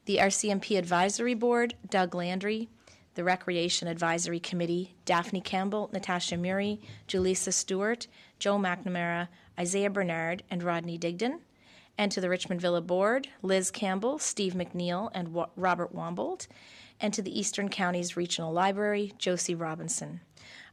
The RCMP Advisory Board, Doug Landry. The Recreation Advisory Committee, Daphne Campbell, Natasha Murray, Julissa Stewart, Joe McNamara, Isaiah Bernard, and Rodney Digdon. And to the Richmond Villa Board, Liz Campbell, Steve McNeil, and Robert Wombold. And to the Eastern Counties Regional Library, Josie Robinson.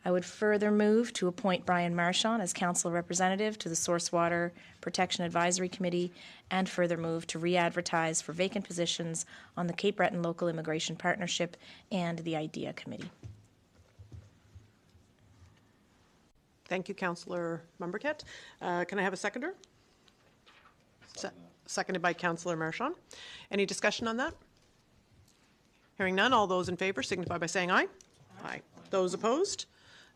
I would further move to appoint Brian Marchand as council representative to the Source Water Protection Advisory Committee, and further move to re-advertise for vacant positions on the Cape Breton Local Immigration Partnership and the IDEA Committee. Thank you, Councillor Mumbercat. Can I have a seconder? Seconded by Councillor Marchand. Any discussion on that? Hearing none, all those in favour signify by saying aye. Aye. Those opposed?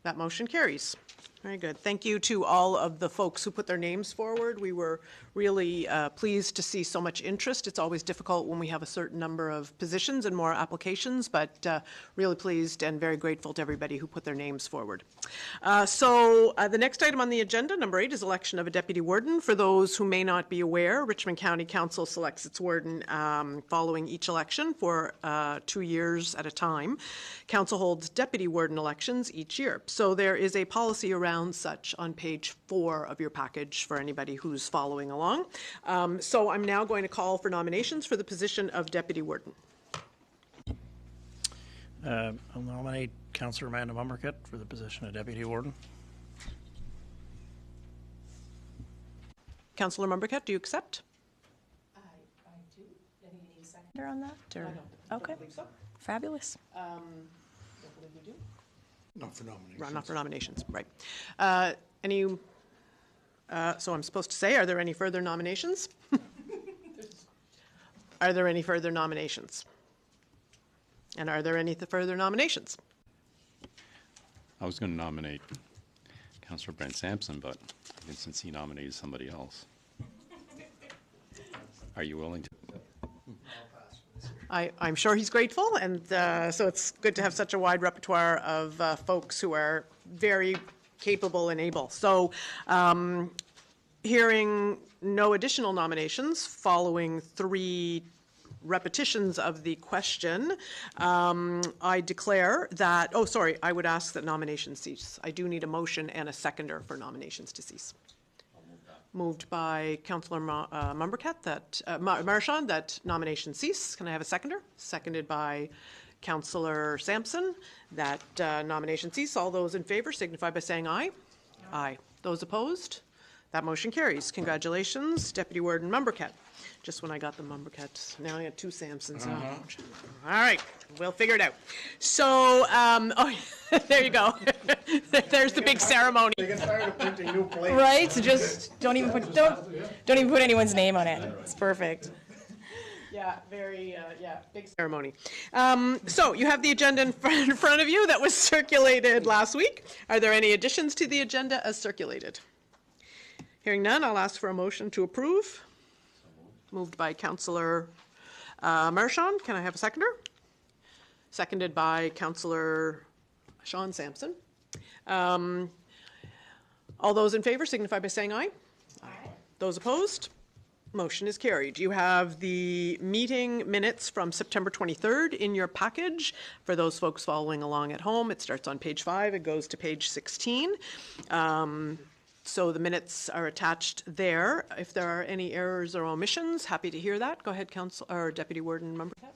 That motion carries. Very good. Thank you to all of the folks who put their names forward. We were really pleased to see so much interest. It's always difficult when we have a certain number of positions and more applications, but really pleased and very grateful to everybody who put their names forward. So the next item on the agenda, number 8, is election of a deputy warden. For those who may not be aware, Richmond County Council selects its warden following each election for 2 years at a time. Council holds deputy warden elections each year. So there is a policy around such on page 4 of your package for anybody who's following along. So I'm now going to call for nominations for the position of deputy warden. I'll nominate Councillor Amanda Mumbercat for the position of deputy warden. Councillor Mumbercat, do you accept? I do. Do you need a seconder on that? Or? I Okay. believe so. Fabulous. Don't believe we do. Not for nominations. Not for nominations, right. So I'm supposed to say, are there any further nominations? Are there any further nominations? And are there any further nominations? I was going to nominate Councillor Brent Sampson, but since he nominated somebody else. Are you willing to? I'm sure he's grateful, and so it's good to have such a wide repertoire of folks who are very capable and able. So hearing no additional nominations following 3 repetitions of the question, I declare that, I would ask that nominations cease. I do need a motion and a seconder for nominations to cease. Moved by Councillor Marchand that nomination cease. Can I have a seconder? Seconded by Councillor Sampson that nomination cease. All those in favour signify by saying aye. Aye. Those opposed? That motion carries. Congratulations, Deputy Warden Mumbercat. Just when I got the Mumbercat, now I got 2 Sampsons. All right, we'll figure it out. So, there you go. There's the big ceremony. They get tired of printing new plates. Right? So just don't even put anyone's name on it. It's perfect. Yeah, very, big ceremony. So you have the agenda in front of you that was circulated last week. Are there any additions to the agenda as circulated? Hearing none, I'll ask for a motion to approve. Moved by Councillor Marchand. Can I have a seconder? Seconded by Councillor Sean Sampson. All those in favour signify by saying aye. Aye. Those opposed? Motion is carried. You have the meeting minutes from September 23rd in your package. For those folks following along at home, it starts on page 5. It goes to page 16. So the minutes are attached there. If there are any errors or omissions, happy to hear that. Go ahead, Deputy Warden Mumbercat.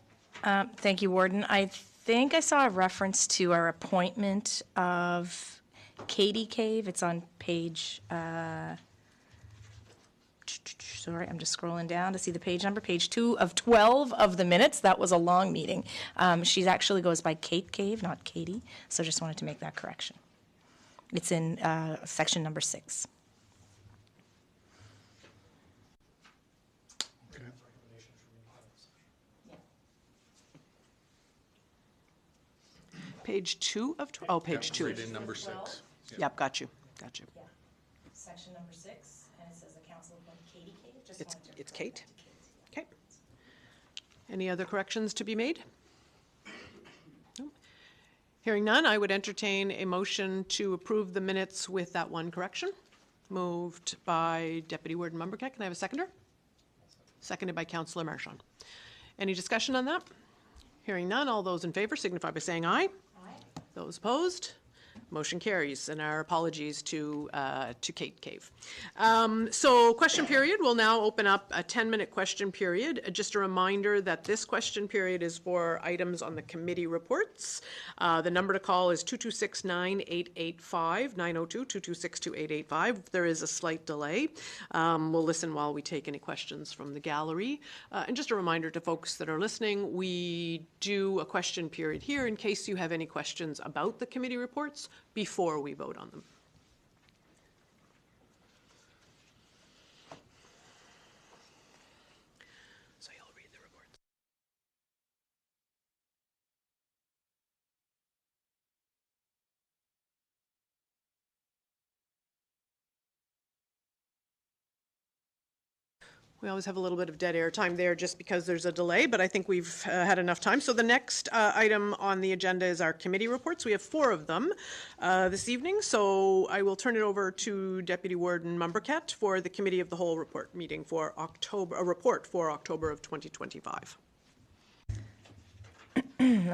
Thank you, Warden. I think I saw a reference to our appointment of Katie Cave. It's on page, sorry, I'm just scrolling down to see the page number, page 2 of 12 of the minutes. That was a long meeting. She actually goes by Kate Cave, not Katie, so just wanted to make that correction. It's in section number 6. Okay. Page 2 of 12. Oh, page 2. Right in number 6. Yep, got you. Yeah. Section number 6, and it says the council appointed Katie Cave. It's Kate? Okay. Any other corrections to be made? No. Hearing none, I would entertain a motion to approve the minutes with that one correction. Moved by Deputy Warden Mumbercat. Can I have a seconder? Seconded by Councillor Marchand. Any discussion on that? Hearing none, all those in favor signify by saying aye. Aye. Those opposed? Motion carries, and our apologies to Kate Cave. So question period, we'll now open up a 10-minute question period. Just a reminder that this question period is for items on the committee reports. The number to call is 226-9885, 902-226-2885. There is a slight delay. We'll listen while we take any questions from the gallery. And just a reminder to folks that are listening, we do a question period here in case you have any questions about the committee reports before we vote on them. So you'll read the reports. We always have a little bit of dead air time there just because there's a delay, but I think we've had enough time. So the next item on the agenda is our committee reports. We have 4 of them this evening, so I will turn it over to Deputy Warden Mumbercat for the Committee of the Whole report meeting for October, a report for October of 2025.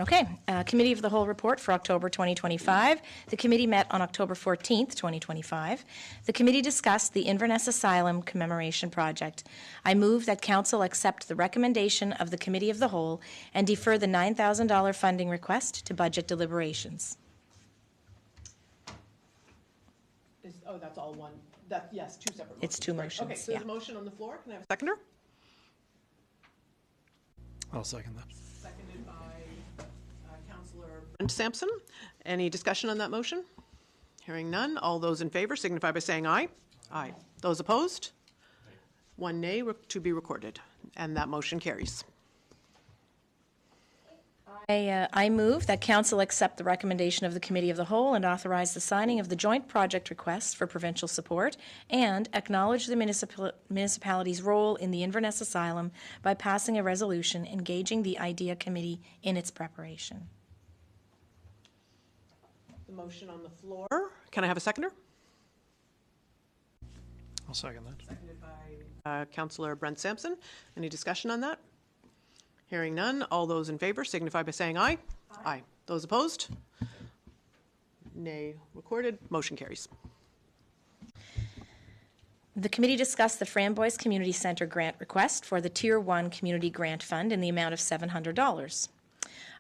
Okay, Committee of the Whole report for October 2025. The committee met on October 14th, 2025. The committee discussed the Inverness Asylum Commemoration Project. I move that Council accept the recommendation of the Committee of the Whole and defer the $9,000 funding request to budget deliberations. That's all one. Yes, 2 separate motions. It's 2 motions. Okay, so there's a motion on the floor. Can I have a seconder? I'll second that. Seconded by Councillor Brent Sampson. Any discussion on that motion? Hearing none. All those in favor signify by saying aye. Aye. Those opposed? 1 nay to be recorded, and that motion carries. I move that Council accept the recommendation of the Committee of the Whole and authorize the signing of the joint project request for provincial support and acknowledge the municipality's role in the Inverness Asylum by passing a resolution engaging the IDEA Committee in its preparation. The motion on the floor. Can I have a seconder? I'll second that. Seconded by Councillor Brent Sampson. Any discussion on that? Hearing none. All those in favor signify by saying aye. Aye. Those opposed? Nay recorded. Motion carries. The committee discussed the Framboise Community Centre grant request for the Tier 1 Community Grant Fund in the amount of $700.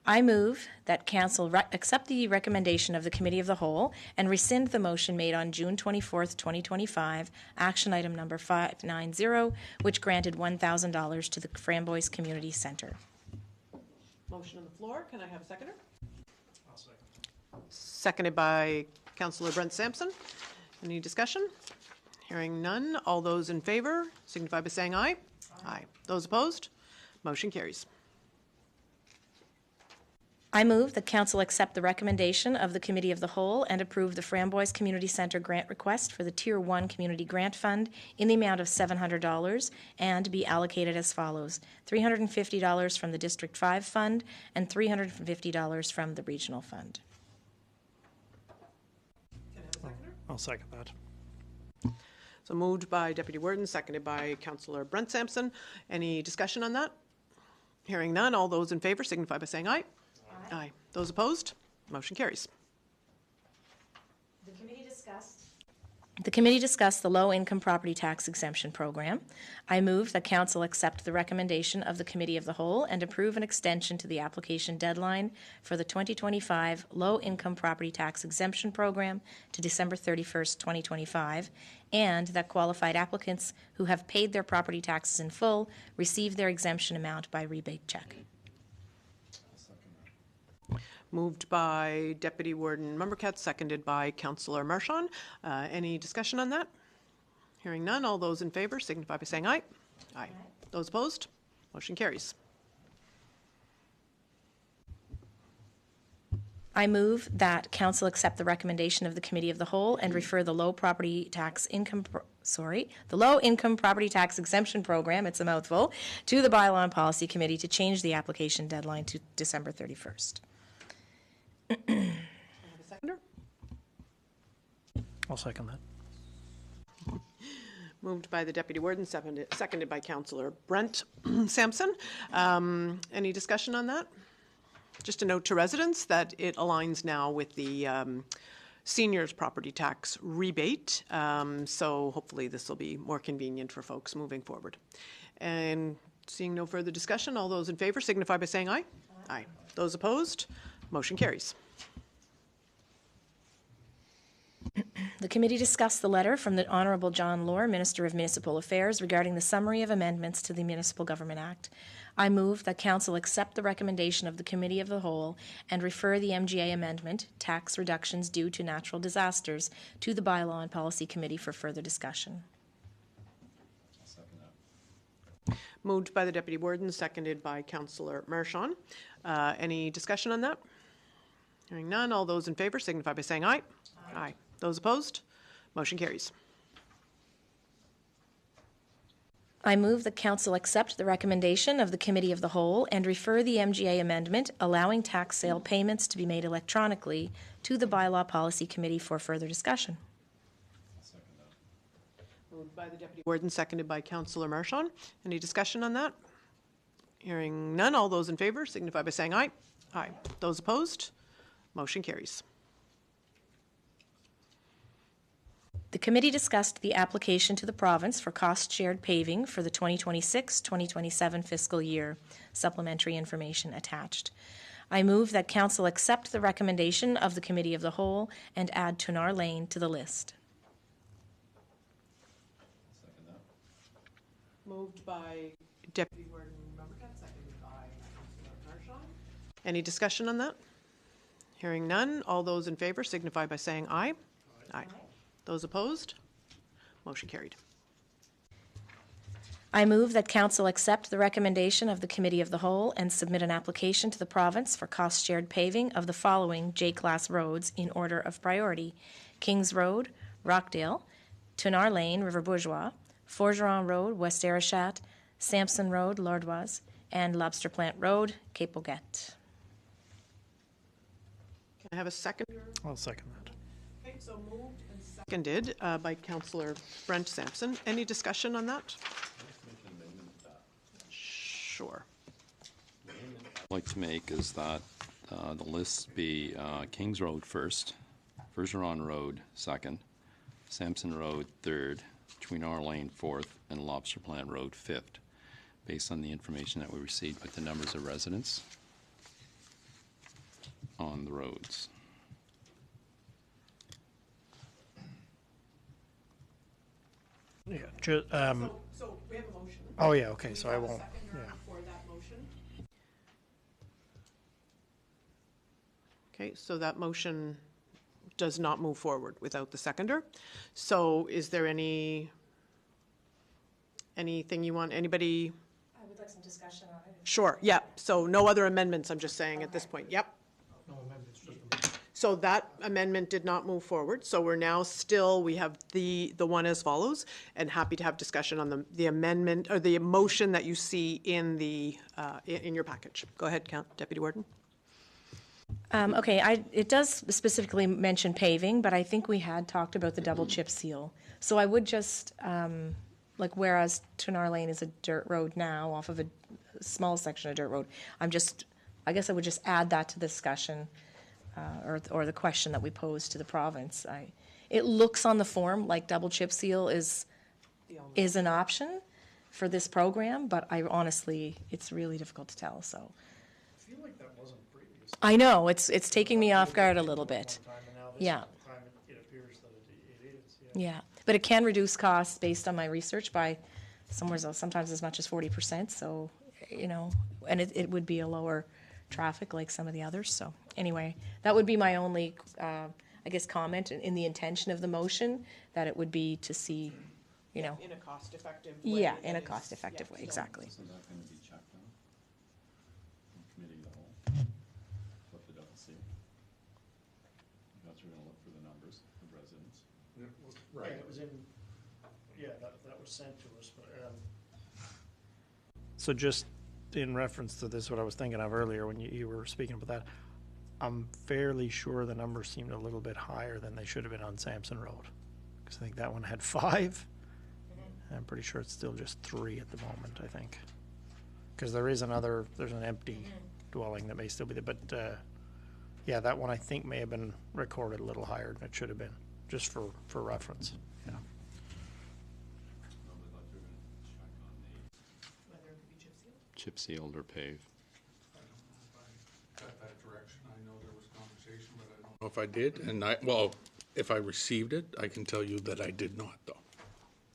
I move that Council accept the recommendation of the Committee of the Whole and rescind the motion made on June 24th, 2025, action item number 590, which granted $1,000 to the Framboise Community Centre. Motion on the floor. Can I have a seconder? I'll second. Seconded by Councillor Brent Sampson. Any discussion? Hearing none. All those in favor signify by saying aye. Aye. Those opposed? Motion carries. I move that Council accept the recommendation of the Committee of the Whole and approve the Framboise Community Centre grant request for the Tier 1 Community Grant Fund in the amount of $700 and be allocated as follows: $350 from the District 5 Fund and $350 from the Regional Fund. Can I have a seconder? I'll second that. So moved by Deputy Warden, seconded by Councillor Brent Sampson. Any discussion on that? Hearing none. All those in favor signify by saying aye. Aye. Those opposed? Motion carries. The committee discussed the low-income property tax exemption program. I move that Council accept the recommendation of the Committee of the Whole and approve an extension to the application deadline for the 2025 low-income property tax exemption program to December 31st, 2025, and that qualified applicants who have paid their property taxes in full receive their exemption amount by rebate check. Moved by Deputy Warden Mumbercat, seconded by Councillor Marchand. Any discussion on that? Hearing none. All those in favor signify by saying aye. Aye. Those opposed? Motion carries. I move that Council accept the recommendation of the Committee of the Whole and refer the low income property tax exemption program, it's a mouthful, to the Bylaw and Policy Committee to change the application deadline to December 31st. Can I have a seconder? I'll second that. Moved by the Deputy Warden, seconded by Councillor Brent Sampson. Any discussion on that? Just a note to residents that it aligns now with the seniors property tax rebate. So hopefully this will be more convenient for folks moving forward. And seeing no further discussion, all those in favor signify by saying aye. Aye. Those opposed, motion carries. The committee discussed the letter from the Honourable John Lohr, Minister of Municipal Affairs, regarding the summary of amendments to the Municipal Government Act. I move that Council accept the recommendation of the Committee of the Whole and refer the MGA amendment, tax reductions due to natural disasters, to the Bylaw and Policy Committee for further discussion. Moved by the Deputy Warden, seconded by Councillor Marchand. Any discussion on that? Hearing none, all those in favor signify by saying aye. Aye. Those opposed? Motion carries. I move that Council accept the recommendation of the Committee of the Whole and refer the MGA amendment allowing tax sale payments to be made electronically to the Bylaw Policy Committee for further discussion. Moved by the Deputy Warden, seconded by Councillor Marchand. Any discussion on that? Hearing none, all those in favor signify by saying aye. Aye. Those opposed? Motion carries. The committee discussed the application to the province for cost-shared paving for the 2026-2027 fiscal year. Supplementary information attached. I move that Council accept the recommendation of the Committee of the Whole and add Tunar Lane to the list. Moved by Deputy Warden Rumbercat, seconded by Councillor Marchand. Any discussion on that? Hearing none, all those in favor signify by saying aye. Aye. Those opposed? Motion carried. I move that Council accept the recommendation of the Committee of the Whole and submit an application to the province for cost-shared paving of the following J-class roads in order of priority: Kings Road, Rockdale, Tunar Lane, River Bourgeois, Forgeron Road, West Arichat, Sampson Road, Lordoise, and Lobster Plant Road, Cape Auguette. Can I have a seconder? I'll second that. Okay, so moved and seconded by Councillor Brent Sampson. Any discussion on that? Sure. I'd like to make is that the list be Kings Road first, Bergeron Road second, Sampson Road third, Chouinard Lane fourth, and Lobster Plant Road fifth, based on the information that we received with the numbers of residents on the roads. Yeah, So we have a motion. oh, yeah, okay, so I won't, yeah. For that motion. Okay, so that motion does not move forward without the seconder. So is there anything you want, anybody? I would like some discussion on it. Sure, yeah, so no other amendments, I'm just saying at this point, yep. No amendments, just a motion. So that amendment did not move forward, so we're now still, we have the one as follows, and happy to have discussion on the amendment, or the motion that you see in the, in your package. Go ahead, Deputy Warden. Okay, it does specifically mention paving, but I think we had talked about the double chip seal. So I would just, like whereas Tunar Lane is a dirt road now off of a small section of dirt road, I guess I would just add that to the discussion or the question that we posed to the province. It looks on the form like double chip seal is an option for this program, but I honestly, it's really difficult to tell, so. I feel like that wasn't previous. I know, it's taking me off guard a little bit. Yeah. Time it appears that it is, yeah. Yeah, but it can reduce costs based on my research by sometimes as much as 40%, so, and it would be a lower traffic like some of the others, so anyway, that would be my only, comment in the intention of the motion, that it would be to see, In a cost-effective way. Yeah, in a cost-effective way, exactly. So that's going to be checked on in committee of the whole. Flip it up and see. That's we're going to look for the numbers of residents. Right, it was in, yeah, that was sent to us, but, so just in reference to this, what I was thinking of earlier when you were speaking about that, I'm fairly sure the numbers seemed a little bit higher than they should have been on Sampson Road. Because I think that one had 5, I'm pretty sure it's still just 3 at the moment, I think. Because there's an empty dwelling that may still be there, but yeah, that one I think may have been recorded a little higher than it should have been, just for reference, yeah. Chip sealed or paved. Got that direction. I know there was conversation, but I don't know if I did. And if I received it, I can tell you that I did not, though.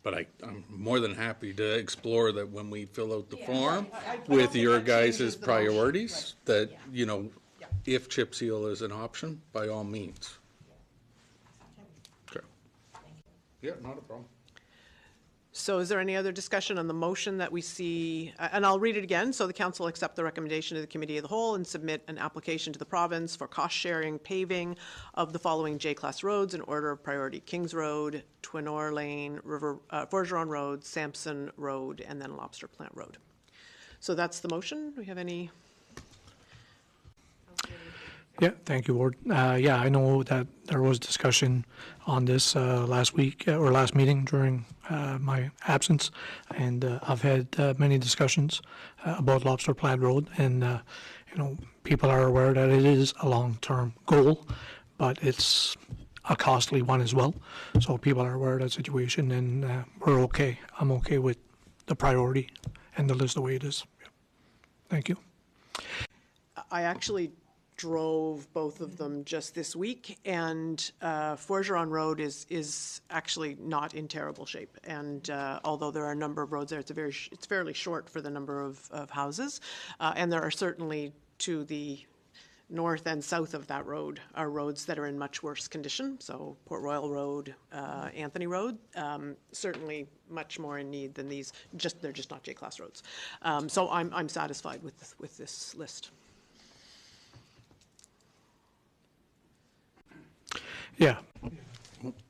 But I'm more than happy to explore that when we fill out the form with your guys' priorities, that, you know, if chip seal is an option, by all means. Okay. Yeah, not a problem. So is there any other discussion on the motion that we see? And I'll read it again. So the council accept the recommendation of the committee of the whole and submit an application to the province for cost-sharing paving of the following J-class roads in order of priority: Kings Road, Twinor Lane, Forgeron Road, Sampson Road, and then Lobster Plant Road. So that's the motion. Do we have any? Yeah, thank you, Ward. Yeah, I know that there was discussion on this last week or last meeting during my absence, and I've had many discussions about Lobster Plant Road, and you know, people are aware that it is a long-term goal, but it's a costly one as well. So people are aware of that situation, and we're okay. I'm okay with the priority and the list the way it is. Yeah. Thank you. I actually drove both of them just this week, and Forgeron Road is actually not in terrible shape. And although there are a number of roads there, it's fairly short for the number of houses, and there are certainly to the north and south of that road are roads that are in much worse condition. So Port Royal Road, Anthony Road, certainly much more in need than these. They're just not J-class roads. So I'm satisfied with this list. Yeah.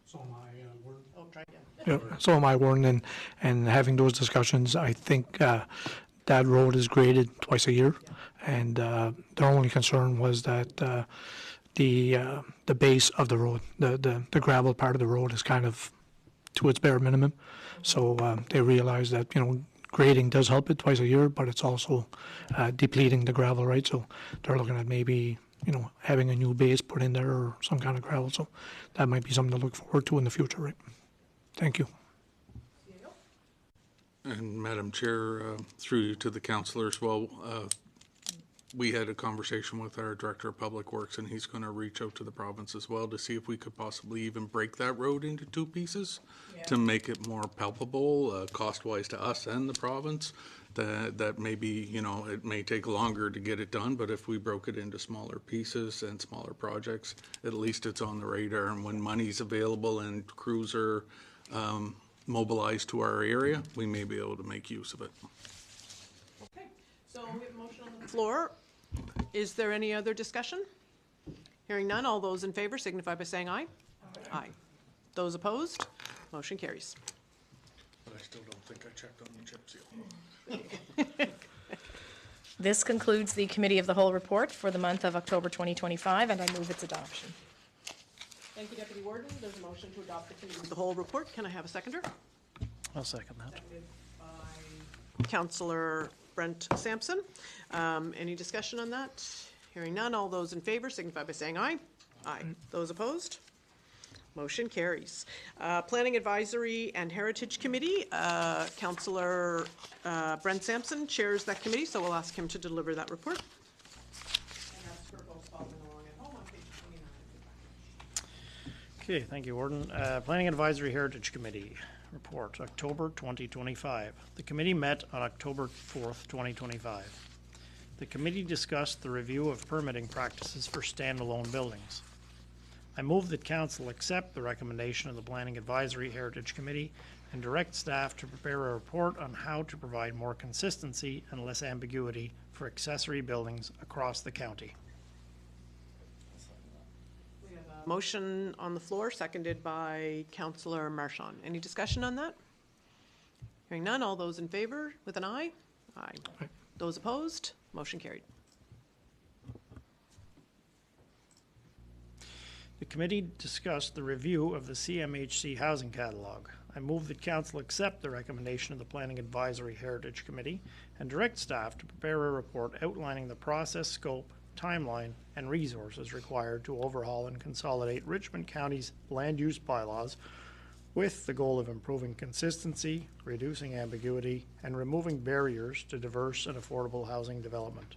So my word. Oh, try again. Yeah, so am I, Warren, and having those discussions, I think that road is graded twice a year, and their only concern was that the base of the road, the gravel part of the road is kind of to its bare minimum. So they realize that, you know, grading does help it twice a year, but it's also depleting the gravel, right? So they're looking at maybe, you know, having a new base put in there or some kind of gravel. So that might be something to look forward to in the future, right? Thank you. And Madam Chair, through you to the councillor as well, we had a conversation with our Director of Public Works, and he's going to reach out to the province as well to see if we could possibly even break that road into 2 pieces to make it more palpable, cost-wise to us and the province. That maybe, you know, it may take longer to get it done, but if we broke it into smaller pieces and smaller projects, at least it's on the radar, and when money's available and crews are mobilized to our area, we may be able to make use of it. Okay, so we have a motion on the floor. Is there any other discussion? Hearing none, all those in favor signify by saying aye. Aye. Those opposed? Motion carries. But I still don't think I checked on the chip seal. This concludes the Committee of the Whole report for the month of October 2025, and I move its adoption. Thank you, Deputy Warden. There's a motion to adopt the Committee of the Whole report. Can I have a seconder? I'll second that. Seconded by Councillor Brent Sampson. Any discussion on that? Hearing none, all those in favor signify by saying aye. Aye. Those opposed? Motion carries. Planning Advisory and Heritage Committee, Councillor Brent Sampson chairs that committee, so we'll ask him to deliver that report. And that's for folks following along at home on page 29. Okay, thank you, Warden. Planning Advisory Heritage Committee report, October 2025. The committee met on October 4th, 2025. The committee discussed the review of permitting practices for standalone buildings. I move that Council accept the recommendation of the Planning Advisory Heritage Committee and direct staff to prepare a report on how to provide more consistency and less ambiguity for accessory buildings across the county. We have a motion on the floor, seconded by Councillor Marchand. Any discussion on that? Hearing none, all those in favor with an aye? Aye. Aye. Those opposed? Motion carried. The committee discussed the review of the CMHC housing catalog. I move that council accept the recommendation of the Planning Advisory Heritage Committee and direct staff to prepare a report outlining the process, scope, timeline, and resources required to overhaul and consolidate Richmond County's land use bylaws with the goal of improving consistency, reducing ambiguity, and removing barriers to diverse and affordable housing development.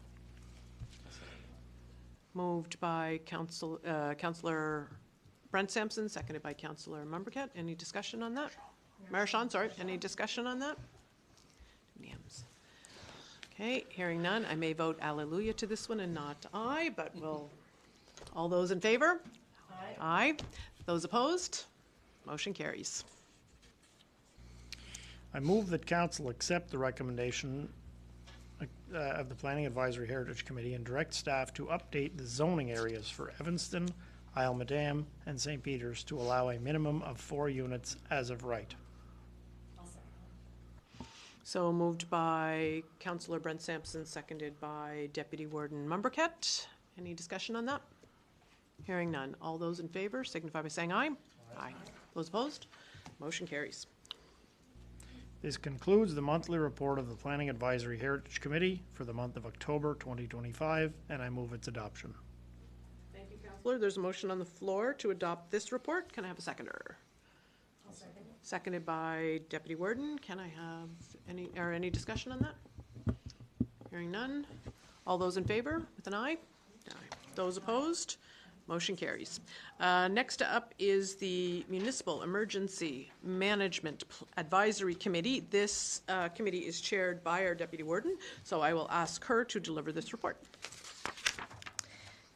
Moved by Councillor Brent Sampson, seconded by Councillor Mumbercat. Any discussion on that? Marchand, sorry. Any discussion on that? Names. Okay, hearing none. I may vote hallelujah to this one and not aye, but we'll. All those in favor? Aye. Aye. Those opposed? Motion carries. I move that council accept the recommendation of the Planning Advisory Heritage Committee and direct staff to update the zoning areas for Evanston, Isle Madame, and St. Peters to allow a minimum of 4 units as of right. So moved by Councillor Brent Sampson, seconded by Deputy Warden Mumbercat. Any discussion on that? Hearing none. All those in favor signify by saying aye. Aye. Those opposed? Motion carries. This concludes the monthly report of the Planning Advisory Heritage Committee for the month of October 2025, and I move its adoption. Thank you, Councillor. There's a motion on the floor to adopt this report. Can I have a seconder? I'll second. Seconded by Deputy Warden. Can I have any discussion on that? Hearing none. All those in favor with an aye? Aye. Those opposed? Motion carries. Next up is the Municipal Emergency Management Advisory Committee. This committee is chaired by our Deputy Warden, so I will ask her to deliver this report.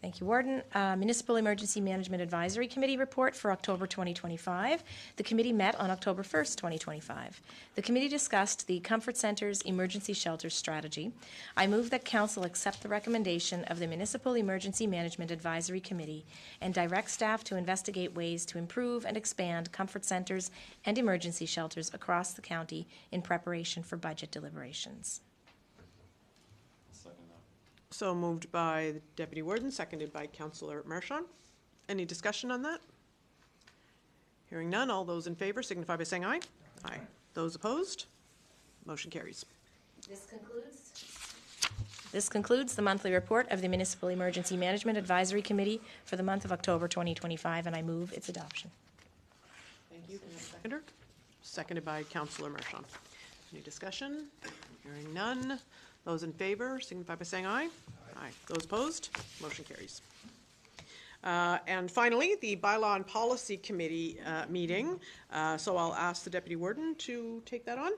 Thank you, Warden. Municipal Emergency Management Advisory Committee report for October 2025. The committee met on October 1st, 2025. The committee discussed the Comfort Centre's emergency shelter strategy. I move that Council accept the recommendation of the Municipal Emergency Management Advisory Committee and direct staff to investigate ways to improve and expand comfort centers and emergency shelters across the county in preparation for budget deliberations. So moved by the Deputy Warden, seconded by Councillor Marchand. Any discussion on that? Hearing none, all those in favor signify by saying aye. Aye. Those opposed? Motion carries. This concludes the monthly report of the Municipal Emergency Management Advisory Committee for the month of October 2025, and I move its adoption. Thank you. Can I have a seconder? Seconded by Councillor Marchand. Any discussion? Hearing none. Those in favor signify by saying aye. Aye. Those opposed? Motion carries. And finally, the Bylaw and Policy Committee meeting. So I'll ask the Deputy Warden to take that on.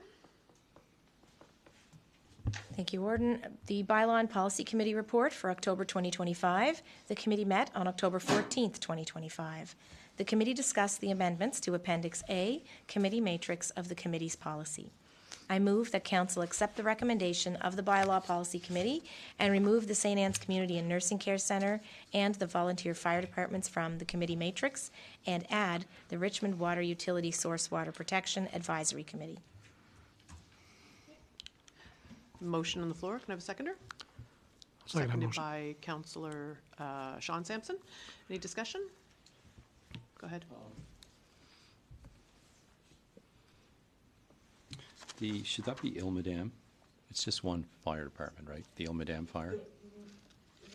Thank you, Warden. The Bylaw and Policy Committee report for October 2025. The committee met on October 14th, 2025. The committee discussed the amendments to Appendix A, Committee Matrix of the committee's policy. I move that Council accept the recommendation of the Bylaw Policy Committee and remove the St. Anne's Community and Nursing Care Centre and the volunteer fire departments from the committee matrix and add the Richmond Water Utility Source Water Protection Advisory Committee. Motion on the floor. Can I have a seconder? Seconded by Councillor Sean Sampson. Any discussion? Go ahead. Should that be Isle Madame? It's just one fire department, right? The Isle Madame Fire?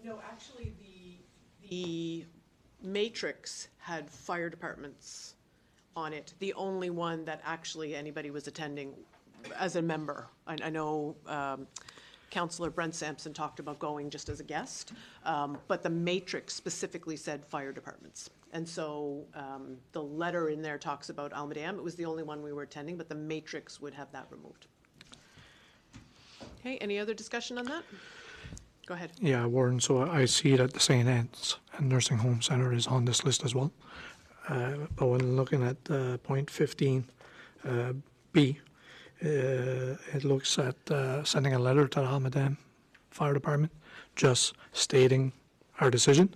No, actually, the matrix had fire departments on it. The only one that actually anybody was attending as a member. I know Councillor Brent Sampson talked about going just as a guest, but the matrix specifically said fire departments. And so the letter in there talks about Isle Madame. It was the only one we were attending, but the matrix would have that removed. Okay, any other discussion on that? Go ahead. Yeah, Warren, so I see that the St. Anne's and Nursing Home Centre is on this list as well. But when looking at point 15, B, it looks at sending a letter to the Isle Madame Fire Department just stating our decision.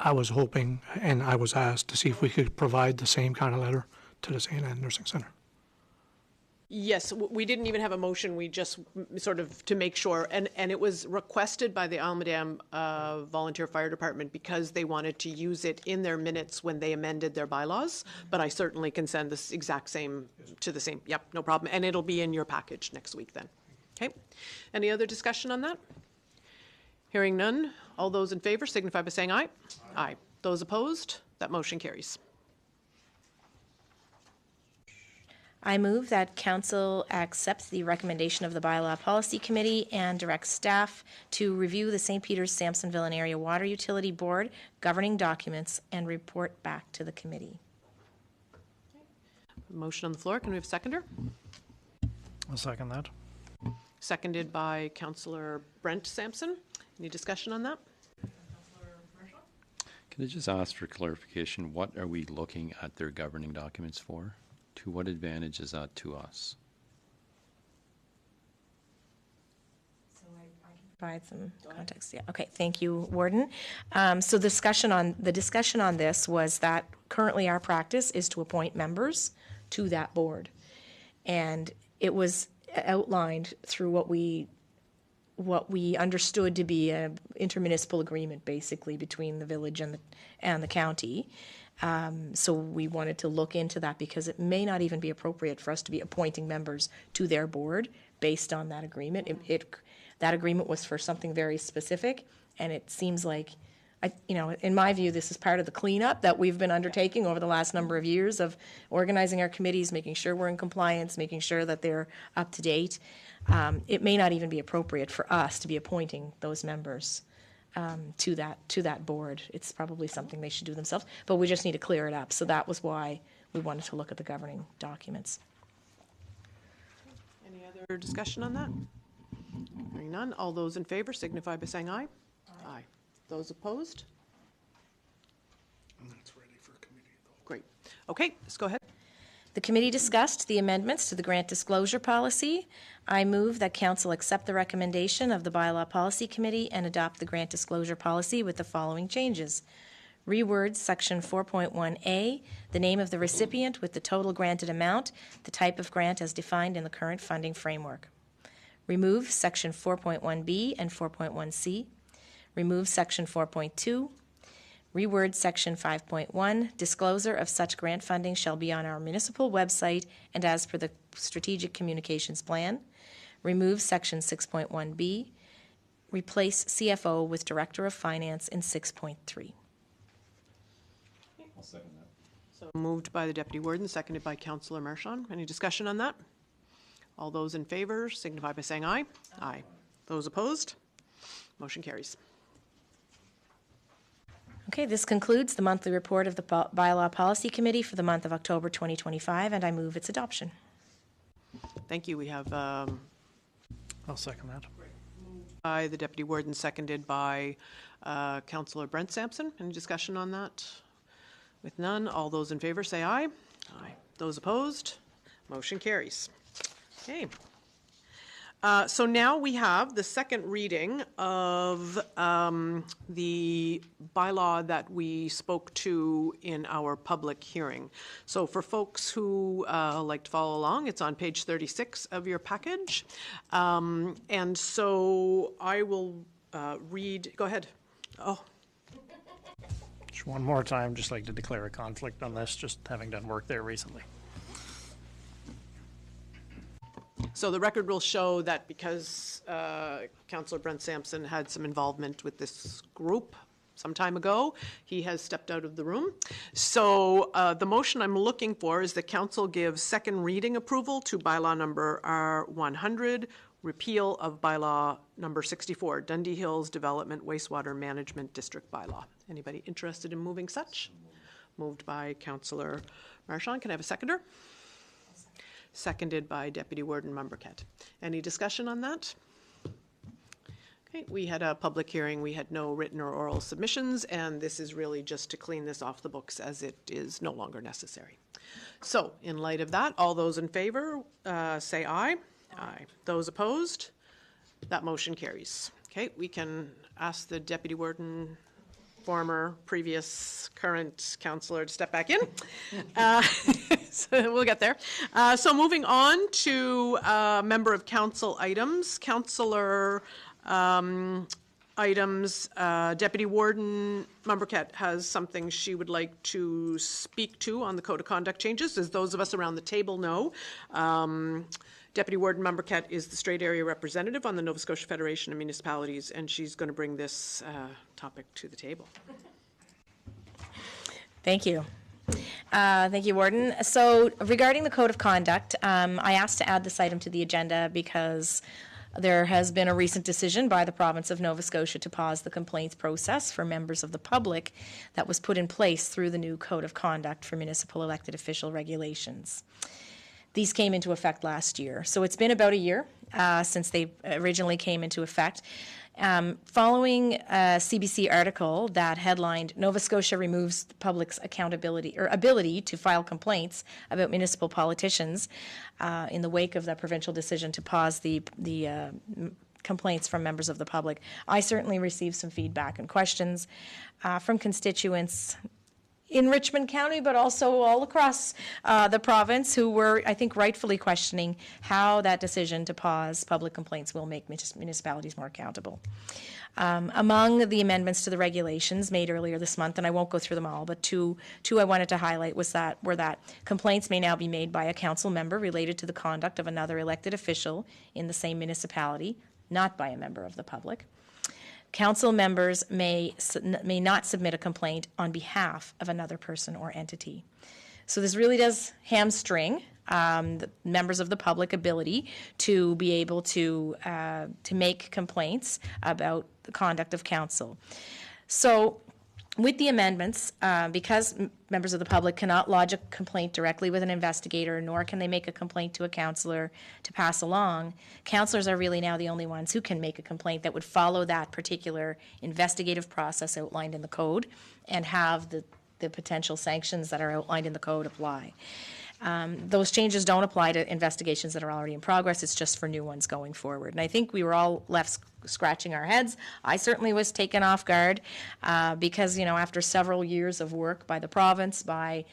I was hoping, and I was asked to see if we could provide the same kind of letter to the St. Anne Nursing Centre. Yes, we didn't even have a motion, we just sort of to make sure, and it was requested by the Almadam Volunteer Fire Department because they wanted to use it in their minutes when they amended their bylaws, but I certainly can send this exact same to the same, yep, no problem, and it'll be in your package next week then. Okay, any other discussion on that? Hearing none, all those in favor signify by saying aye. Aye. Those opposed, that motion carries. I move that council accepts the recommendation of the Bylaw Policy Committee and directs staff to review the St. Peters, Sampsonville and Area Water Utility Board governing documents and report back to the committee. Motion on the floor, can we have a seconder? I'll second that. Seconded by Councillor Brent Sampson. Any discussion on that? Can I just ask for clarification? What are we looking at their governing documents for? To what advantage is that to us? So I can provide some context. Yeah. Okay. Thank you, Warden. So the discussion on this was that currently our practice is to appoint members to that board, and it was outlined through what we understood to be an intermunicipal agreement, basically between the village and the county. So we wanted to look into that because it may not even be appropriate for us to be appointing members to their board based on that agreement. That agreement was for something very specific, and it seems like, in my view, this is part of the cleanup that we've been undertaking over the last number of years of organizing our committees, making sure we're in compliance, making sure that they're up to date. It may not even be appropriate for us to be appointing those members to that board. It's probably something they should do themselves, but we just need to clear it up. So that was why we wanted to look at the governing documents. Any other discussion on that? Hearing none, all those in favor signify by saying aye. Aye. Those opposed? And that's ready for committee though. Great. Okay, let's go ahead. The committee discussed the amendments to the grant disclosure policy. I move that council accept the recommendation of the Bylaw Policy Committee and adopt the grant disclosure policy with the following changes. Reword Section 4.1A, the name of the recipient with the total granted amount, the type of grant as defined in the current funding framework. Remove Section 4.1B and 4.1C. Remove Section 4.2. Reword Section 5.1, disclosure of such grant funding shall be on our municipal website and as per the Strategic Communications Plan. Remove Section 6.1B. Replace CFO with Director of Finance in 6.3. I'll second that. So moved by the Deputy Warden, seconded by Councillor Marchand. Any discussion on that? All those in favor signify by saying aye. Aye. Those opposed? Motion carries. Okay, this concludes the monthly report of the Bylaw Policy Committee for the month of October 2025, and I move its adoption. Thank you. We have I'll second that. by the Deputy Warden, seconded by Councillor Brent Sampson. Any discussion on that? With none, all those in favor say aye. Aye. Those opposed? Motion carries. Okay. So now we have the second reading of the bylaw that we spoke to in our public hearing. So for folks who like to follow along, it's on page 36 of your package. And so I will read, go ahead. Oh, Just one more time, just like to declare a conflict on this, just having done work there recently. so the record will show that because Councillor Brent Sampson had some involvement with this group some time ago, he has stepped out of the room. So the motion I'm looking for is that council give second reading approval to bylaw number R100, repeal of bylaw number 64, Dundee Hills Development Wastewater Management District bylaw. Anybody interested in moving such? Moved by Councillor Marchand. Can I have a seconder? Seconded by Deputy Warden Mumbercat. Any discussion on that? Okay, we had a public hearing. We had no written or oral submissions, and this is really just to clean this off the books as it is no longer necessary. So, in light of that, all those in favor say aye. Aye. Those opposed? That motion carries. Okay, we can ask the Deputy Warden, former, previous, current councillor to step back in. So we'll get there. So moving on to member of council items. Councillor items. Deputy Warden Mumbercat has something she would like to speak to on the Code of Conduct changes. As those of us around the table know, Deputy Warden Mumbercat is the Strait Area Representative on the Nova Scotia Federation of Municipalities, and she's going to bring this topic to the table. Thank you. Thank you, Warden. So regarding the Code of Conduct, I asked to add this item to the agenda because there has been a recent decision by the province of Nova Scotia to pause the complaints process for members of the public that was put in place through the new Code of Conduct for municipal elected official regulations. These came into effect last year. So it's been about a year since they originally came into effect. Following a CBC article that headlined, Nova Scotia removes the public's accountability or ability to file complaints about municipal politicians in the wake of the provincial decision to pause the complaints from members of the public. I certainly received some feedback and questions from constituents in Richmond County, but also all across the province, who were, I think, rightfully questioning how that decision to pause public complaints will make municipalities more accountable. Among the amendments to the regulations made earlier this month, and I won't go through them all, but two I wanted to highlight were that complaints may now be made by a council member related to the conduct of another elected official in the same municipality, not by a member of the public. Council members may not submit a complaint on behalf of another person or entity. So this really does hamstring the members of the public ability to be able to make complaints about the conduct of council. So with the amendments, because members of the public cannot lodge a complaint directly with an investigator, nor can they make a complaint to a councillor to pass along, councillors are really now the only ones who can make a complaint that would follow that particular investigative process outlined in the code and have the potential sanctions that are outlined in the code apply. Those changes don't apply to investigations that are already in progress. It's just for new ones going forward. And I think we were all left scratching our heads. I certainly was taken off guard because, after several years of work by the province, by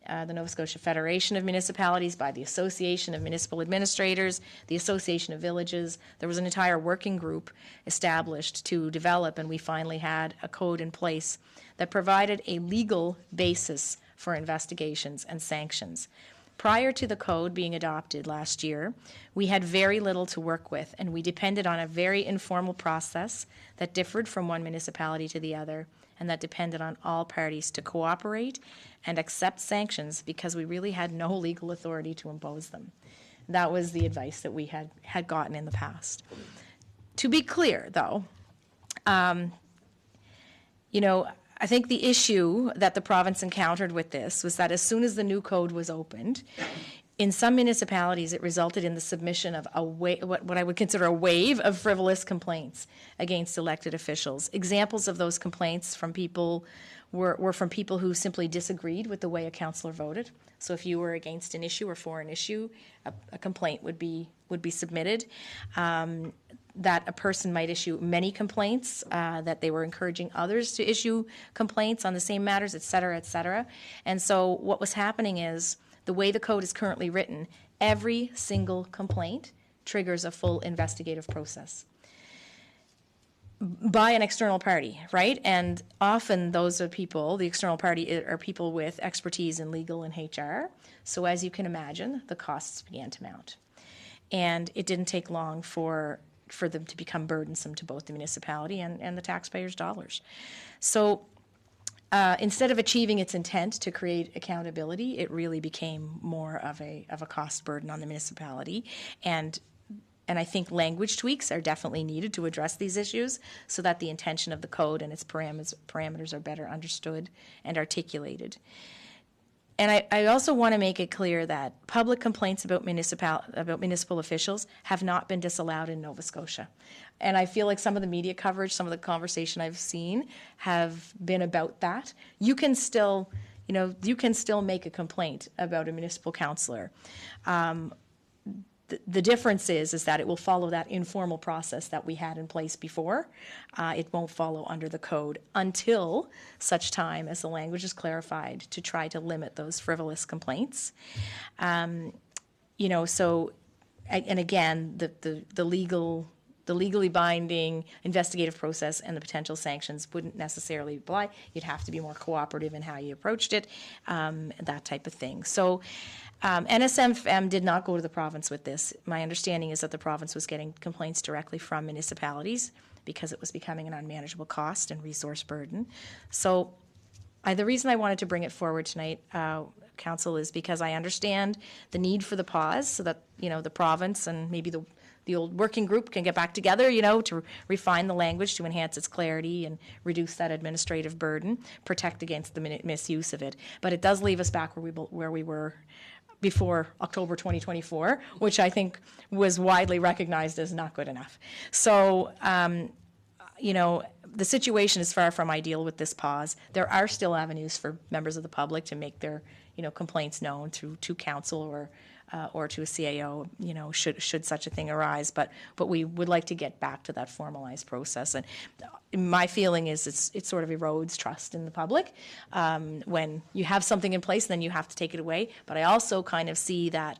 the Nova Scotia Federation of Municipalities, by the Association of Municipal Administrators, the Association of Villages, there was an entire working group established to develop, and we finally had a code in place that provided a legal basis for investigations and sanctions. Prior to the code being adopted last year, we had very little to work with, and we depended on a very informal process that differed from one municipality to the other, and that depended on all parties to cooperate and accept sanctions because we really had no legal authority to impose them. That was the advice that we had gotten in the past. To be clear, though, I think the issue that the province encountered with this was that as soon as the new code was opened, in some municipalities it resulted in the submission of what I would consider a wave of frivolous complaints against elected officials. Examples of those complaints from people were from people who simply disagreed with the way a councillor voted. So if you were against an issue or for an issue, a complaint would be submitted. That a person might issue many complaints, that they were encouraging others to issue complaints on the same matters, et cetera, et cetera. And so what was happening is, the way the code is currently written, every single complaint triggers a full investigative process by an external party, right? And often those are people, the external party are people with expertise in legal and HR. So as you can imagine, the costs began to mount. And it didn't take long for them to become burdensome to both the municipality and the taxpayers' dollars. So instead of achieving its intent to create accountability, it really became more of a cost burden on the municipality. And I think language tweaks are definitely needed to address these issues so that the intention of the code and its parameters are better understood and articulated. And I also want to make it clear that public complaints about municipal officials have not been disallowed in Nova Scotia. And I feel like some of the media coverage, some of the conversation I've seen have been about that. You can still make a complaint about a municipal councillor. the difference is that it will follow that informal process that we had in place before. It won't follow under the code until such time as the language is clarified to try to limit those frivolous complaints. So, and again, the legally binding investigative process and the potential sanctions wouldn't necessarily apply. You'd have to be more cooperative in how you approached it, that type of thing. So NSFM did not go to the province with this. My understanding is that the province was getting complaints directly from municipalities because it was becoming an unmanageable cost and resource burden. So the reason I wanted to bring it forward tonight, Council, is because I understand the need for the pause so that, the province and maybe the old working group can get back together, to refine the language to enhance its clarity and reduce that administrative burden, protect against the misuse of it. But it does leave us back where we were before October 2024, which I think was widely recognized as not good enough. So, the situation is far from ideal with this pause. There are still avenues for members of the public to make their, complaints known to council or to a CAO, should such a thing arise. But we would like to get back to that formalized process. And my feeling is it sort of erodes trust in the public when you have something in place, then you have to take it away. But I also kind of see that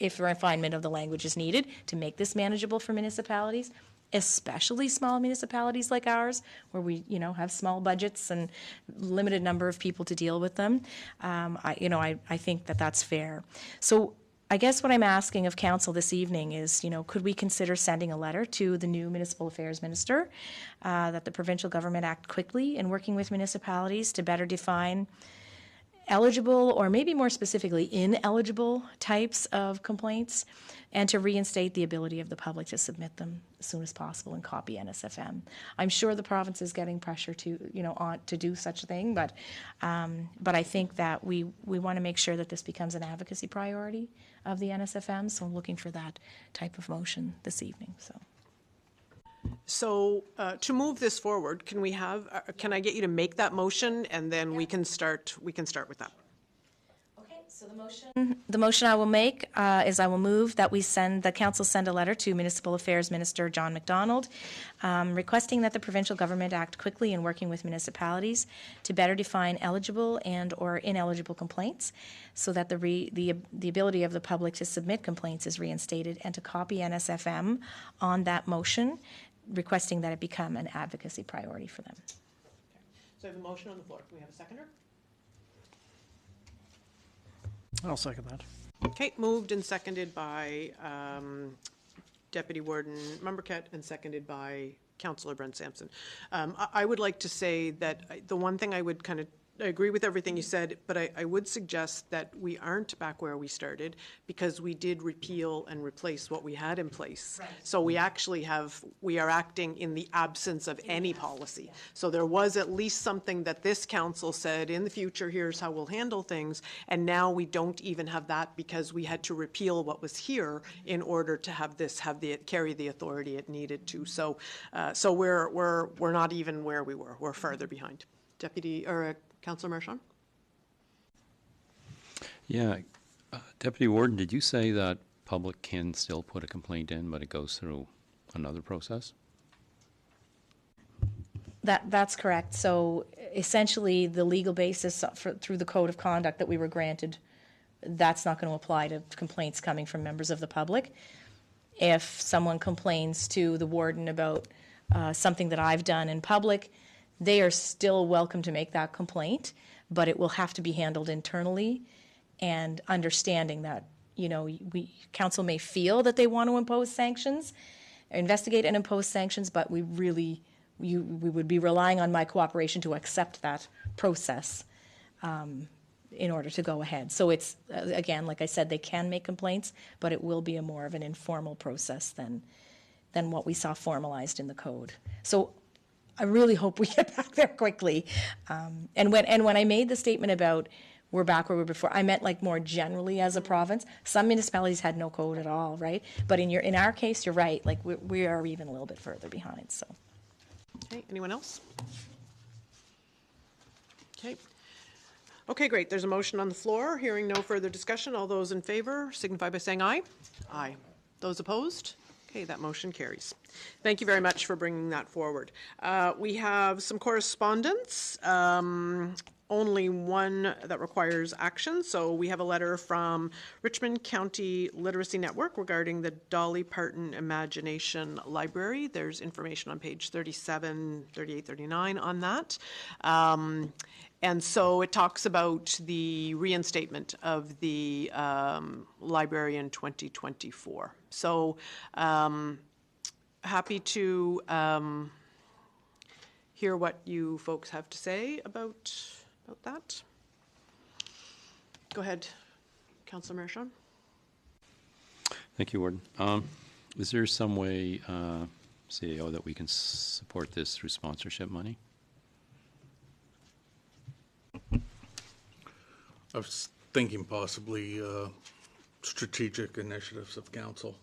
if refinement of the language is needed to make this manageable for municipalities, especially small municipalities like ours, where we, have small budgets and limited number of people to deal with them, I think that that's fair. So I guess what I'm asking of council this evening is, could we consider sending a letter to the new Municipal Affairs Minister that the provincial government act quickly in working with municipalities to better define eligible, or maybe more specifically ineligible types of complaints, and to reinstate the ability of the public to submit them as soon as possible and copy NSFM. I'm sure the province is getting pressure to do such a thing, but I think that we want to make sure that this becomes an advocacy priority of the NSFM. So I'm looking for that type of motion this evening. So to move this forward, can I get you to make that motion, and then we can start with that. Okay, so the motion I will make is I will move that the council send a letter to Municipal Affairs Minister John MacDonald requesting that the provincial government act quickly in working with municipalities to better define eligible and or ineligible complaints, so that the ability of the public to submit complaints is reinstated, and to copy NSFM on that motion, requesting that it become an advocacy priority for them. So I have a motion on the floor. Can we have a seconder? I'll second that. Okay, moved and seconded by Deputy Warden Mumbercat and seconded by Councillor Brent Sampson. I would like to say that the one thing I would I agree with everything you said, but I would suggest that we aren't back where we started, because we did repeal and replace what we had in place. Right. So we actually we are acting in the absence of any policy. Yeah. So there was at least something that this council said, in the future, here's how we'll handle things. And now we don't even have that, because we had to repeal what was here in order to have this, carry the authority it needed to. So we're not even where we were. We're further behind. Councillor Marchand? Yeah. Deputy Warden, did you say that public can still put a complaint in, but it goes through another process? That's correct. So essentially, the legal basis through the code of conduct that we were granted, that's not going to apply to complaints coming from members of the public. If someone complains to the warden about something that I've done in public, they are still welcome to make that complaint, but it will have to be handled internally, and understanding that, council may feel that they want to impose sanctions, investigate and impose sanctions, but we would be relying on my cooperation to accept that process in order to go ahead. So it's, again, like I said, they can make complaints, but it will be more of an informal process than what we saw formalized in the code. So I really hope we get back there quickly. And when I made the statement about we're back where we were before, I meant like more generally as a province. Some municipalities had no code at all, right? But in our case, you're right. Like we are even a little bit further behind. So. Okay. Anyone else? Okay. Okay, great. There's a motion on the floor. Hearing no further discussion, all those in favor signify by saying aye. Aye. Those opposed? Okay, that motion carries. Thank you very much for bringing that forward. We have some correspondence, only one that requires action. So we have a letter from Richmond County Literacy Network regarding the Dolly Parton Imagination Library. There's information on page 37, 38, 39 on that. And so it talks about the reinstatement of the library in 2024. So happy to hear what you folks have to say about that. Go ahead, Councillor Mershon. Thank you, Warden. Is there some way, CAO, that we can support this through sponsorship money? I was thinking possibly strategic initiatives of council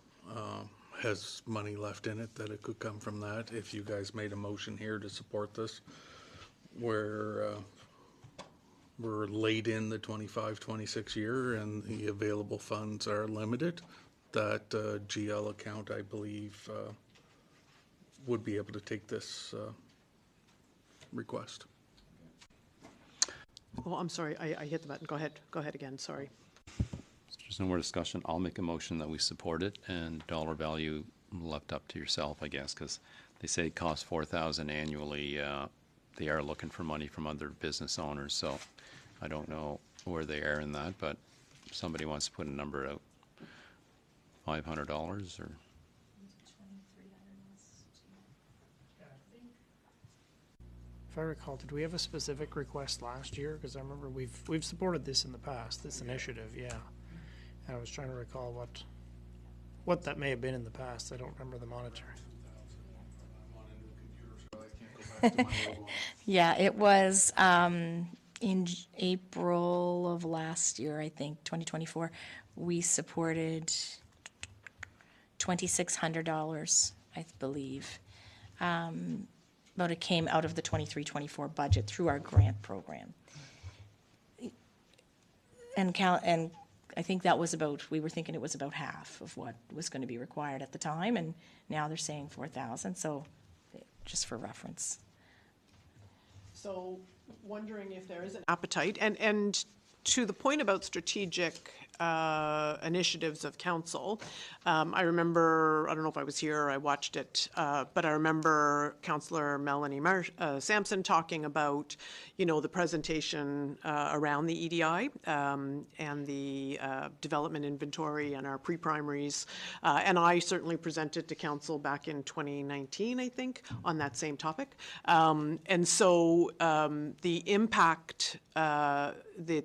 has money left in it that it could come from that. If you guys made a motion here to support this, where we're late in the 25-26 year and the available funds are limited, that GL account, I believe, would be able to take this request. Oh, I'm sorry, I hit the button. Go ahead. Go ahead again, sorry. There's no more discussion. I'll make a motion that we support it, and dollar value left up to yourself, I guess, because they say it costs $4,000 annually. They are looking for money from other business owners, so I don't know where they are in that, but if somebody wants to put a number out, $500 or... If I recall, did we have a specific request last year? Because I remember we've supported this in the past, this initiative, yeah. And I was trying to recall what that may have been in the past. I don't remember the monetary. Yeah, it was in April of last year, I think, 2024. We supported $2,600, I believe. But it came out of the 23-24 budget through our grant program. And I think that was we were thinking it was about half of what was going to be required at the time, and now they're saying 4,000, so just for reference. So wondering if there is an appetite, and to the point about strategic initiatives of council, I remember, I don't know if I was here or I watched it, but I remember Councillor Melanie Sampson talking about, the presentation around the EDI and the development inventory and our pre-primaries. And I certainly presented to council back in 2019, I think, on that same topic. And so the impact, the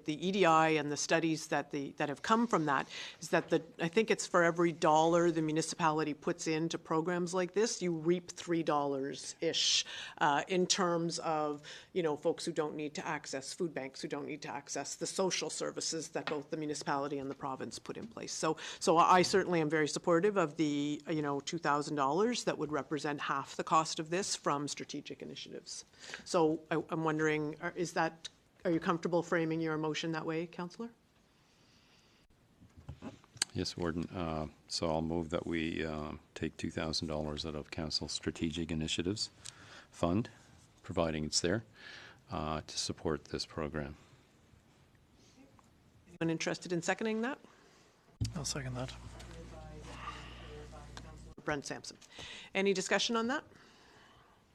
EDI and the studies that have come from that is that I think it's for every dollar the municipality puts into programs like this, you reap $3-ish in terms of, folks who don't need to access food banks, who don't need to access the social services that both the municipality and the province put in place. So I certainly am very supportive of the, $2,000 that would represent half the cost of this from strategic initiatives. So I'm wondering, are you comfortable framing your motion that way, Councillor? Yes, Warden. So I'll move that we take $2,000 out of Council's Strategic Initiatives Fund, providing it's there, to support this program. Anyone interested in seconding that? I'll second that. Brent Sampson. Any discussion on that?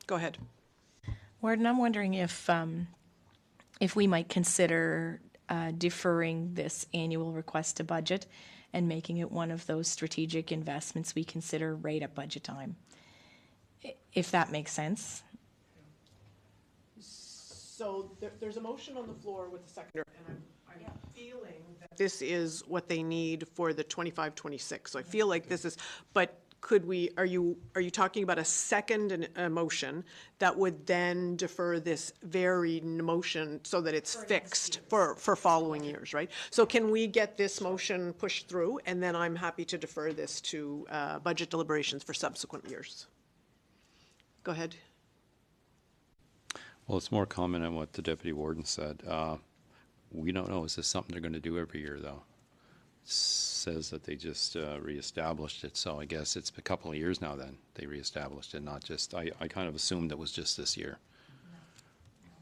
Go ahead. Warden, I'm wondering if we might consider deferring this annual request to budget and making it one of those strategic investments we consider right at budget time, if that makes sense. So there's a motion on the floor with a seconder, and I'm feeling that this is what they need for the 25-26. So I feel like this is, but could we, are you talking about a second motion that would then defer this very motion so that it's fixed for following years, right? So can we get this motion pushed through, and then I'm happy to defer this to budget deliberations for subsequent years? Go ahead. Well, it's more comment on what the Deputy Warden said. We don't know. Is this something they're going to do every year, though? says that they just reestablished it, so I guess it's a couple of years now then they reestablished it, not just, I kind of assumed it was just this year.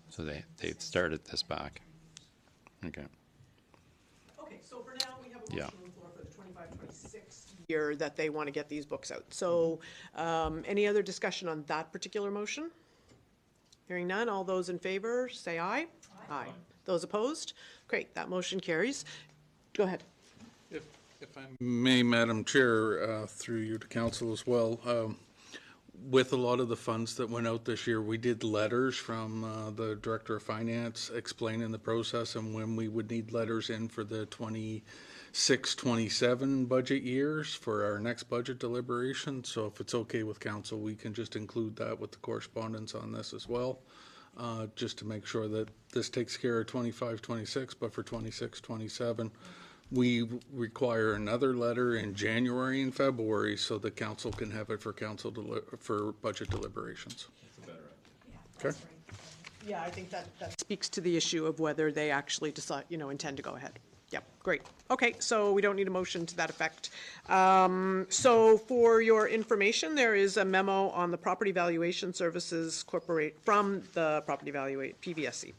So they started this back. Okay. Okay, so for now, we have a Yeah. motion on the floor for the 25-26 year that they want to get these books out. So any other discussion on that particular motion? Hearing none, all those in favor, say aye. Aye. Those opposed? Great, that motion carries. Go ahead. If I may, Madam Chair, through you to council as well, with a lot of the funds that went out this year, we did letters from the Director of Finance explaining the process and when we would need letters in for the 26-27 budget years for our next budget deliberation. So if it's okay with council, we can just include that with the correspondence on this as well, just to make sure that this takes care of 25-26, but for 26-27. We require another letter in January and February so the council can have it for for budget deliberations. Okay. Yeah, I think that speaks to the issue of whether they actually decide, intend to go ahead. Yep, great. Okay, so we don't need a motion to that effect. So for your information, there is a memo on the Property Valuation Services from the Property PVSC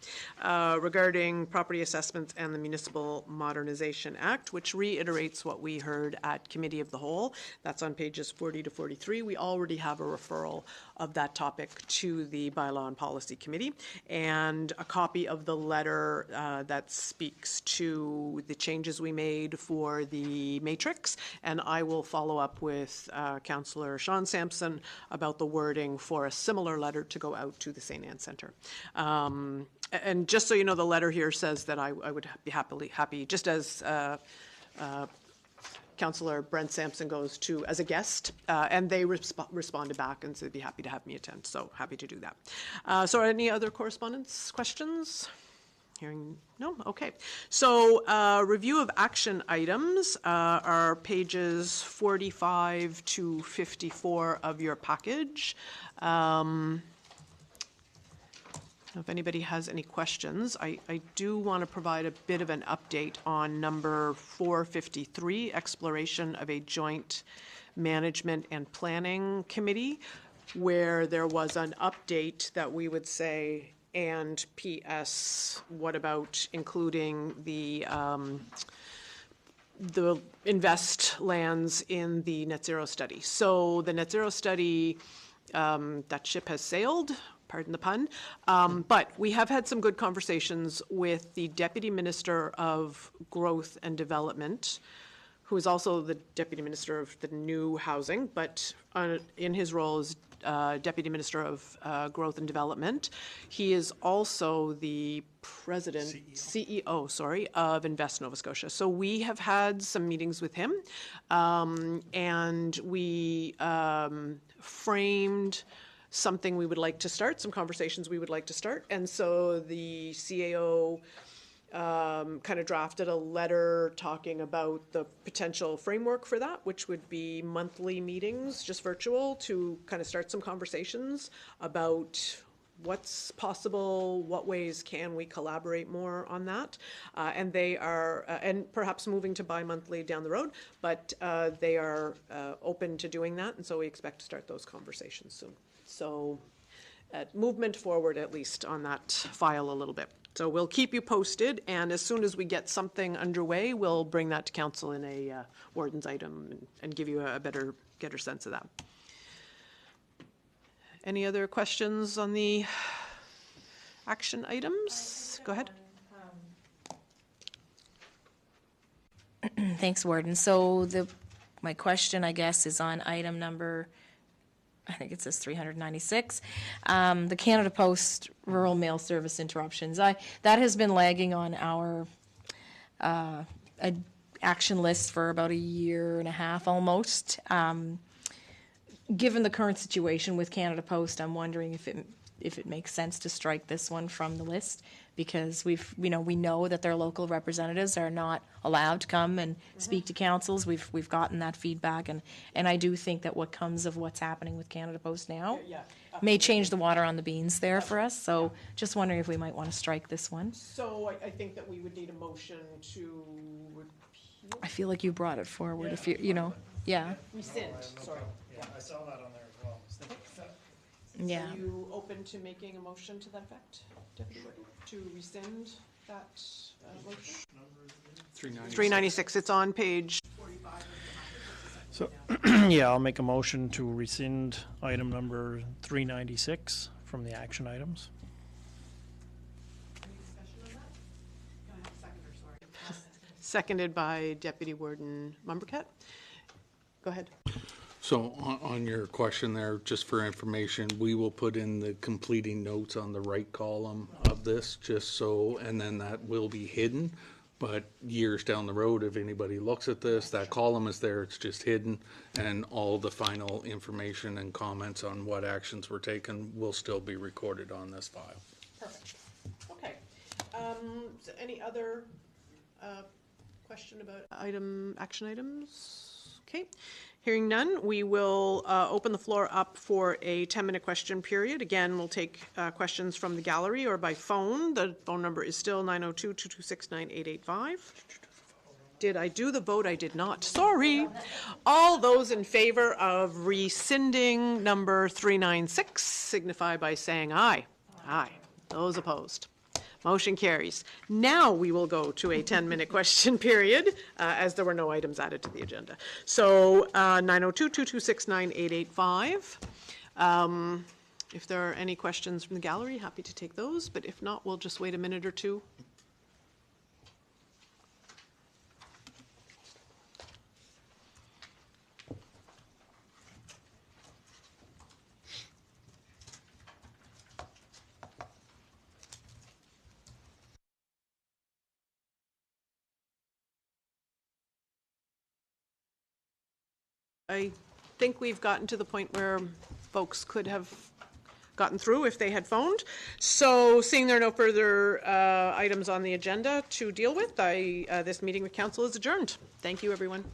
regarding property assessments and the Municipal Modernization Act, which reiterates what we heard at Committee of the Whole. That's on pages 40 to 43. We already have a referral of that topic to the Bylaw and Policy Committee, and a copy of the letter that speaks to the changes we made for the matrix, and I will follow up with Councillor Sean Sampson about the wording for a similar letter to go out to the St. Anne Centre. And just so you know, the letter here says that I would be happy, just as Councillor Brent Sampson goes to as a guest, and they responded back and said they'd be happy to have me attend, so happy to do that. So any other correspondence, questions? Hearing no? Okay. So review of action items are pages 45 to 54 of your package. If anybody has any questions, I do want to provide a bit of an update on number 453, exploration of a joint management and planning committee, where there was an update that we would say, and P.S., what about including the invest lands in the net zero study? So the net zero study, that ship has sailed, pardon the pun, but we have had some good conversations with the Deputy Minister of Growth and Development, who is also the Deputy Minister of the New Housing, but in his role as Deputy Minister of Growth and Development. He is also the CEO of Invest Nova Scotia. So we have had some meetings with him, and we framed something we would like to start, some conversations we would like to start. And so the CAO kind of drafted a letter talking about the potential framework for that, which would be monthly meetings, just virtual, to kind of start some conversations about what's possible, what ways can we collaborate more on that. And they are, and perhaps moving to bi-monthly down the road, but they are open to doing that, and so we expect to start those conversations soon. So movement forward, at least, on that file a little bit. So we'll keep you posted, and as soon as we get something underway, we'll bring that to council in a warden's item and give you a better sense of that. Any other questions on the action items? Go ahead. Thanks, Warden. So my question, I guess, is on item number, I think it says 396, the Canada Post rural mail service interruptions. That has been lagging on our action list for about a year and a half almost. Given the current situation with Canada Post, I'm wondering if it makes sense to strike this one from the list, because we know that their local representatives are not allowed to come and speak to councils. We've gotten that feedback, and I do think that what comes of what's happening with Canada Post now may change the water on the beans there for us. So just wondering if we might want to strike this one. So I think that we would need a motion to repeal I feel like you brought it forward if you know, yeah, Rescind, sorry. Yeah, I saw that on there as well. yeah. Are you open to making a motion to that effect, Deputy Warden? To rescind that motion? 396, it's on page 45. So, yeah, I'll make a motion to rescind item number 396 from the action items. Any discussion on that? Can I have a seconder, sorry? Seconded by Deputy Warden Mumbercat. Go ahead. So on your question there, just for information, we will put in the completing notes on the right column of this, just so, and then that will be hidden. But years down the road, if anybody looks at this, that column is there, it's just hidden, and all the final information and comments on what actions were taken will still be recorded on this file. Perfect. Okay. So any other question about action items? Okay. Hearing none, we will open the floor up for a 10-minute question period. Again, we'll take questions from the gallery or by phone. The phone number is still 902-226-9885. Did I do the vote? I did not. Sorry. All those in favor of rescinding number 396 signify by saying aye. Aye. Those opposed. Motion carries. Now we will go to a 10-minute question period, as there were no items added to the agenda. So 902-226-9885. If there are any questions from the gallery, happy to take those, but if not, we'll just wait a minute or two. I think we've gotten to the point where folks could have gotten through if they had phoned. So seeing there are no further items on the agenda to deal with, this meeting with council is adjourned. Thank you, everyone.